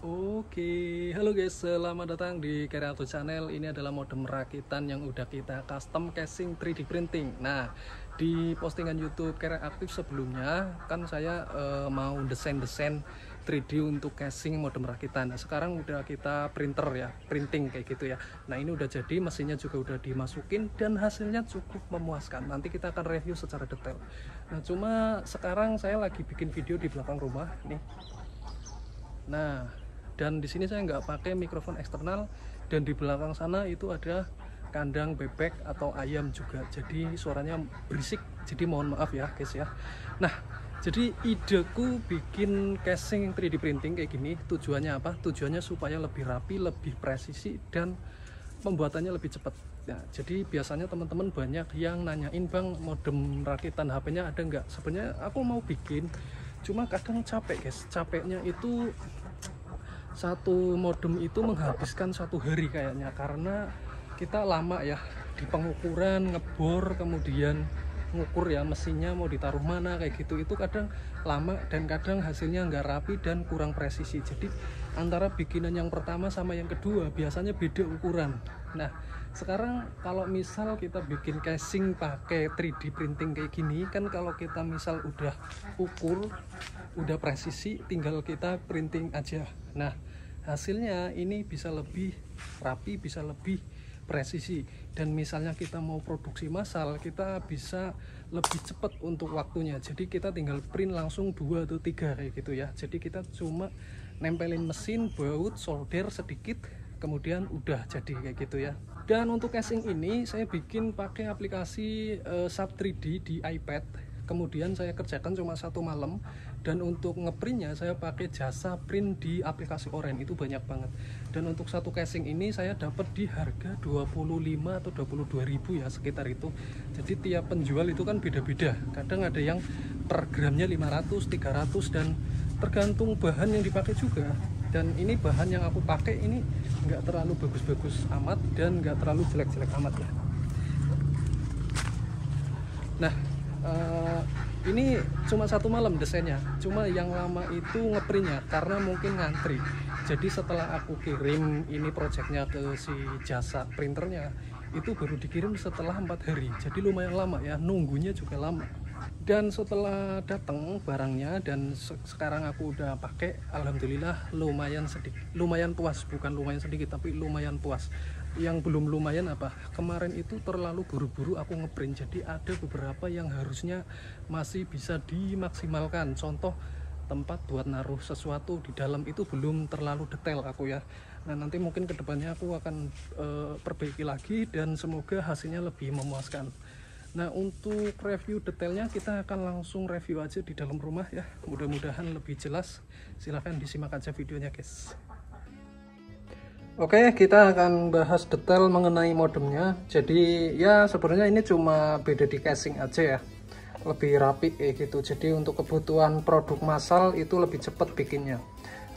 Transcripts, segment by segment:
Oke, halo guys, selamat datang di Carry Auto Channel. Ini adalah modem rakitan yang udah kita custom casing 3D printing. Nah, di postingan YouTube Carry Aktif sebelumnya kan saya mau desain-desain 3D untuk casing modem rakitan. Nah, sekarang udah kita printer ya, printing kayak gitu ya. Nah, ini udah jadi, mesinnya juga udah dimasukin dan hasilnya cukup memuaskan. Nanti kita akan review secara detail. Nah, cuma sekarang saya lagi bikin video di belakang rumah nih. Nah, dan di sini saya nggak pakai mikrofon eksternal, dan di belakang sana itu ada kandang bebek atau ayam juga, jadi suaranya berisik, jadi mohon maaf ya guys ya. Nah, jadi ideku bikin casing 3D printing kayak gini tujuannya apa? Tujuannya supaya lebih rapi, lebih presisi, dan pembuatannya lebih cepat. Nah, jadi biasanya teman-teman banyak yang nanyain, bang, modem rakitan HP-nya ada nggak? Sebenarnya aku mau bikin, cuma kadang capek guys. Capeknya itu satu modem itu menghabiskan 1 hari kayaknya, karena kita lama ya di pengukuran, ngebor, kemudian ngukur ya mesinnya mau ditaruh mana kayak gitu. Itu kadang lama dan kadang hasilnya nggak rapi dan kurang presisi. Jadi antara bikinan yang pertama sama yang kedua biasanya beda ukuran. Nah, sekarang kalau misal kita bikin casing pakai 3D printing kayak gini kan, kalau kita misal udah ukur, udah presisi, tinggal kita printing aja. Nah, hasilnya ini bisa lebih rapi, bisa lebih presisi, dan misalnya kita mau produksi massal, kita bisa lebih cepat untuk waktunya. Jadi kita tinggal print langsung 2 atau 3 kayak gitu ya. Jadi kita cuma nempelin mesin, baut, solder sedikit, kemudian udah jadi kayak gitu ya. Dan untuk casing ini saya bikin pakai aplikasi Sub 3D di iPad. Kemudian saya kerjakan cuma 1 malam, dan untuk ngeprintnya saya pakai jasa print di aplikasi Orange, itu banyak banget. Dan untuk satu casing ini saya dapat di harga 25 atau 22 ribu ya, sekitar itu. Jadi tiap penjual itu kan beda-beda, kadang ada yang per gramnya 500, 300, dan tergantung bahan yang dipakai juga. Dan ini bahan yang aku pakai ini nggak terlalu bagus-bagus amat dan nggak terlalu jelek-jelek amat ya. Nah, ini cuma 1 malam desainnya, cuma yang lama itu ngeprintnya karena mungkin ngantri. Jadi setelah aku kirim ini projectnya ke si jasa printernya, itu baru dikirim setelah 4 hari. Jadi lumayan lama ya, nunggunya juga lama. Dan setelah datang barangnya dan sekarang aku udah pakai, alhamdulillah lumayan sedikit, lumayan puas, bukan lumayan sedikit tapi lumayan puas. Yang belum lumayan apa, kemarin itu terlalu buru-buru aku ngeprint, jadi ada beberapa yang harusnya masih bisa dimaksimalkan. Contoh, tempat buat naruh sesuatu di dalam itu belum terlalu detail aku ya. Nah, nanti mungkin kedepannya aku akan perbaiki lagi dan semoga hasilnya lebih memuaskan. Nah, untuk review detailnya kita akan langsung review aja di dalam rumah ya, mudah-mudahan lebih jelas. Silahkan disimak aja videonya guys. Oke, kita akan bahas detail mengenai modemnya. Jadi ya sebenarnya ini cuma beda di casing aja ya, lebih rapi kayak gitu. Jadi untuk kebutuhan produk massal itu lebih cepat bikinnya.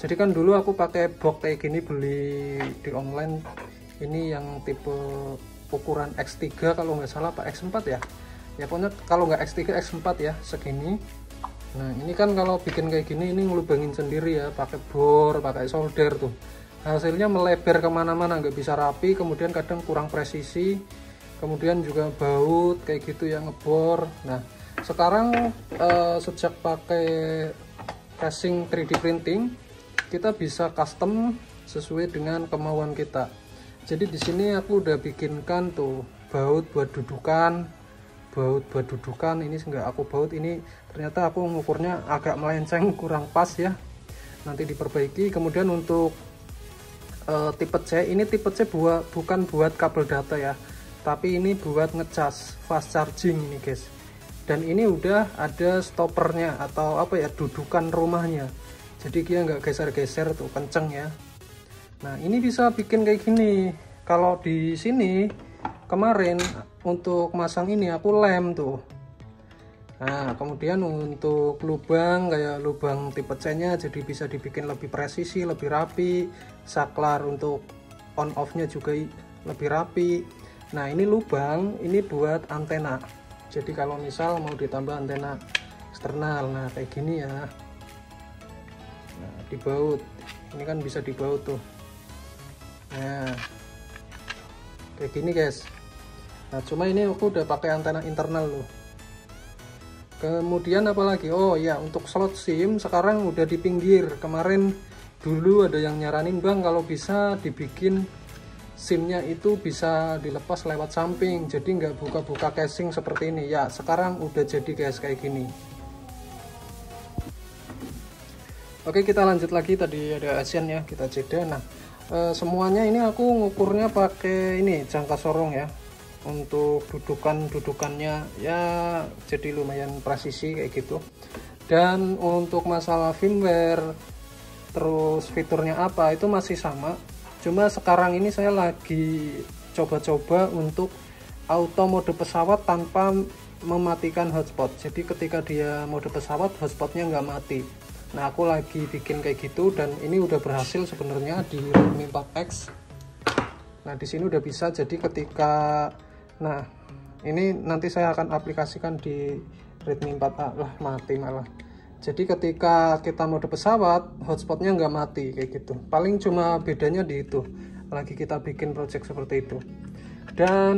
Jadi kan dulu aku pakai box kayak gini, beli di online. Ini yang tipe ukuran X3 kalau nggak salah, apa X4 ya. Ya pokoknya kalau nggak X3 X4 ya, segini. Nah, ini kan kalau bikin kayak gini ini ngelubangin sendiri ya, pakai bor, pakai solder tuh. Hasilnya melebar kemana-mana, nggak bisa rapi, kemudian kadang kurang presisi, kemudian juga baut kayak gitu yang ngebor. Nah, sekarang sejak pakai casing 3D printing, kita bisa custom sesuai dengan kemauan kita. Jadi di sini aku udah bikinkan tuh baut buat dudukan, ini nggak aku baut, ini ternyata aku ngukurnya agak melenceng, kurang pas ya, nanti diperbaiki. Kemudian untuk tipe C, ini tipe C bukan buat kabel data ya, tapi ini buat ngecas fast charging ini guys. Dan ini udah ada stoppernya atau apa ya, dudukan rumahnya, jadi dia nggak geser-geser tuh, kenceng ya. Nah, ini bisa bikin kayak gini. Kalau di sini kemarin untuk masang ini aku lem tuh. Nah, kemudian untuk lubang kayak lubang tipe C nya jadi bisa dibikin lebih presisi, lebih rapi. Saklar untuk on off nya juga lebih rapi. Nah, ini lubang ini buat antena. Jadi kalau misal mau ditambah antena eksternal, nah kayak gini ya. Nah, dibaut. ini kan bisa dibaut tuh. Nah kayak gini guys. Nah cuma ini aku udah pakai antena internal loh. Kemudian apalagi, oh ya, untuk slot SIM sekarang udah di pinggir. Kemarin dulu ada yang nyaranin, bang kalau bisa dibikin SIM-nya itu bisa dilepas lewat samping, jadi nggak buka-buka casing seperti ini. Ya sekarang udah jadi guys kayak gini. Oke, kita lanjut lagi. Tadi ada Asian ya, kita jeda. Nah semuanya ini aku ngukurnya pakai ini jangka sorong ya. Untuk dudukannya ya jadi lumayan presisi kayak gitu. Dan untuk masalah firmware terus fiturnya apa itu masih sama, cuma sekarang ini saya lagi coba-coba untuk auto mode pesawat tanpa mematikan hotspot. Jadi ketika dia mode pesawat, hotspotnya nggak mati. Nah aku lagi bikin kayak gitu, dan ini udah berhasil sebenarnya di Redmi 4X. Nah di sini udah bisa. Jadi ketika, nah ini nanti saya akan aplikasikan di Redmi 4A. Lah mati malah. Jadi ketika kita mode pesawat, hotspotnya nggak mati kayak gitu. Paling cuma bedanya di itu, lagi kita bikin project seperti itu. Dan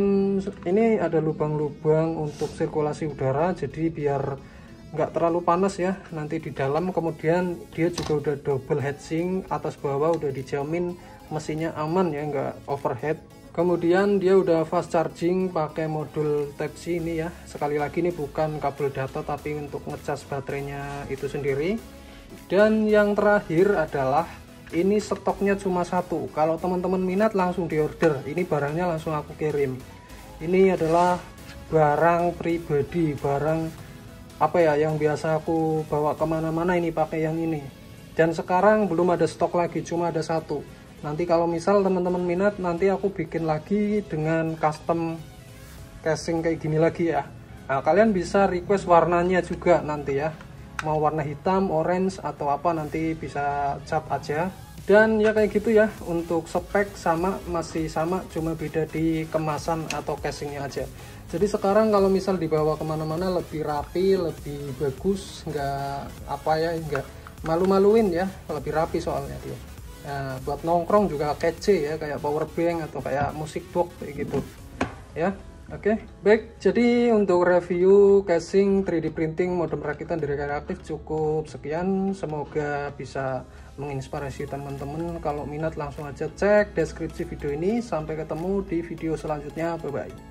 ini ada lubang-lubang untuk sirkulasi udara, jadi biar nggak terlalu panas ya nanti di dalam. Kemudian dia juga udah double heatsink, atas bawah udah dijamin mesinnya aman ya, nggak overheat. Kemudian dia udah fast charging pakai modul Type-C ini ya. Sekali lagi ini bukan kabel data tapi untuk ngecas baterainya itu sendiri. Dan yang terakhir adalah ini stoknya cuma satu. Kalau teman-teman minat langsung diorder. Ini barangnya langsung aku kirim. Ini adalah barang pribadi, barang apa ya yang biasa aku bawa kemana-mana, ini pakai yang ini. Dan sekarang belum ada stok lagi, cuma ada satu. Nanti kalau misal teman-teman minat, nanti aku bikin lagi dengan custom casing kayak gini lagi ya. Nah kalian bisa request warnanya juga nanti ya, mau warna hitam, orange atau apa, nanti bisa cat aja. Dan ya kayak gitu ya, untuk spek sama, masih sama, cuma beda di kemasan atau casingnya aja. Jadi sekarang kalau misal dibawa kemana-mana lebih rapi, lebih bagus, nggak apa ya, nggak malu-maluin ya, lebih rapi soalnya dia. Nah, buat nongkrong juga kece ya, kayak power bank atau kayak musik box kayak gitu ya. Oke, baik. Jadi untuk review casing 3D printing mode perakitan dari Kreatif cukup sekian. Semoga bisa menginspirasi teman-teman. Kalau minat langsung aja cek deskripsi video ini. Sampai ketemu di video selanjutnya. Bye bye.